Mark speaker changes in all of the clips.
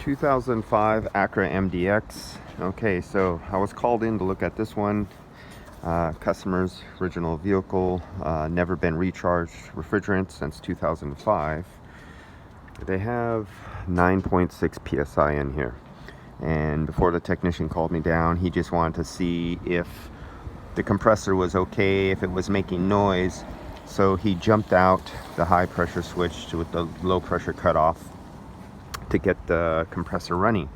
Speaker 1: 2005 Acura MDX. Okay, so I was called in to look at this one. Customer's original vehicle, never been recharged refrigerant since 2005. They have 9.6 psi in here. And before the technician called me down, he just wanted to see if the compressor was okay, if it was making noise. So he jumped out the high pressure switch with the low pressure cutoff to get the compressor running.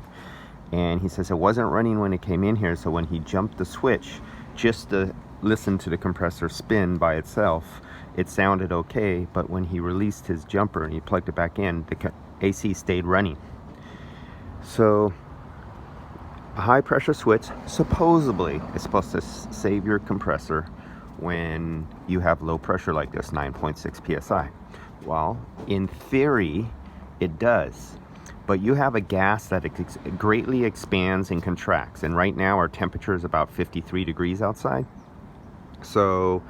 Speaker 1: And he says it wasn't running when it came in here, so when he jumped the switch just to listen to the compressor spin by itself, it sounded okay, but when he released his jumper and he plugged it back in, the AC stayed running. So a high pressure switch supposedly is supposed to save your compressor when you have low pressure like this, 9.6 psi. Well, in theory it does, but you have a gas that greatly expands and contracts, and right now our temperature is about 53 degrees outside. So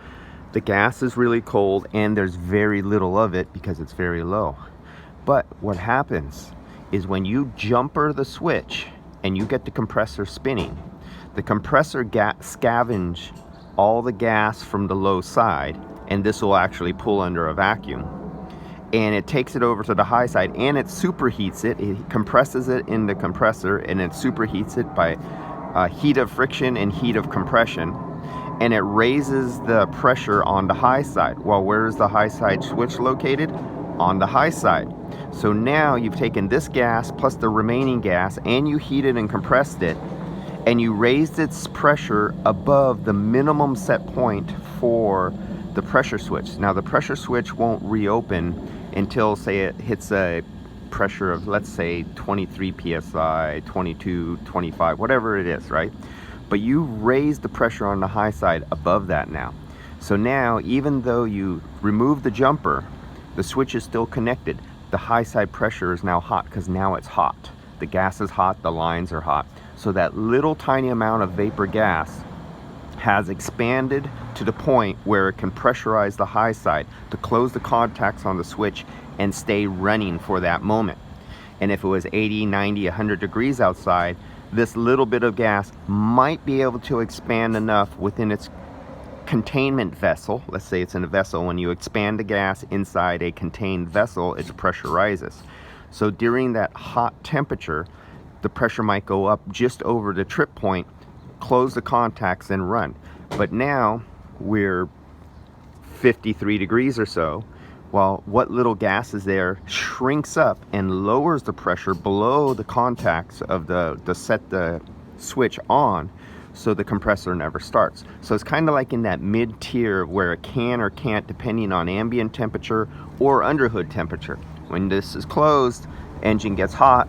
Speaker 1: the gas is really cold and there's very little of it because it's very low. But what happens is when you jumper the switch and you get the compressor spinning, the compressor scavenge all the gas from the low side, and this will actually pull under a vacuum. And it takes it over to the high side and it superheats it. It compresses it in the compressor and it superheats it by heat of friction and heat of compression. And it raises the pressure on the high side. Well, where is the high side switch located? On the high side. So now you've taken this gas plus the remaining gas and you heated and compressed it, and you raised its pressure above the minimum set point for the pressure switch. Now the pressure switch won't reopen until, say, it hits a pressure of, let's say, 23 psi, 22, 25, whatever it is, right? But you raise the pressure on the high side above that now. So now, even though you remove the jumper, the switch is still connected. The high side pressure is now hot because now it's hot. The gas is hot, the lines are hot. So that little tiny amount of vapor gas has expanded to the point where it can pressurize the high side to close the contacts on the switch and stay running for that moment. And if it was 80, 90, 100 degrees outside, this little bit of gas might be able to expand enough within its containment vessel. Let's say it's in a vessel. When you expand the gas inside a contained vessel, it pressurizes. So during that hot temperature, the pressure might go up just over the trip point, close the contacts and run. But now we're 53 degrees or so. Well, what little gas is there shrinks up and lowers the pressure below the contacts of to set the switch on, so the compressor never starts. So it's kind of like in that mid-tier where it can or can't, depending on ambient temperature or underhood temperature. When this is closed, engine gets hot,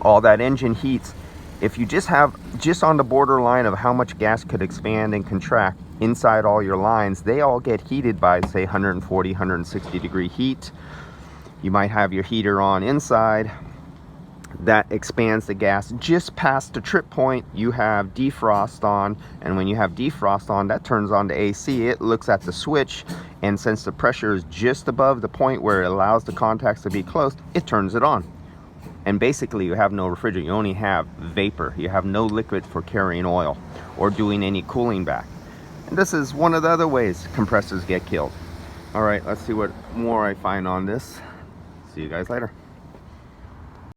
Speaker 1: all that engine heats. If you just have on the borderline of how much gas could expand and contract inside all your lines, they all get heated by, say, 140, 160 degree heat. You might have your heater on inside. That expands the gas just past the trip point. You have defrost on, and when you have defrost on, that turns on the AC. It looks at the switch, and since the pressure is just above the point where it allows the contacts to be closed, it turns it on. And basically you have no refrigerant, you only have vapor. You have no liquid for carrying oil or doing any cooling back. And this is one of the other ways compressors get killed. All right, let's see what more I find on this. See you guys later.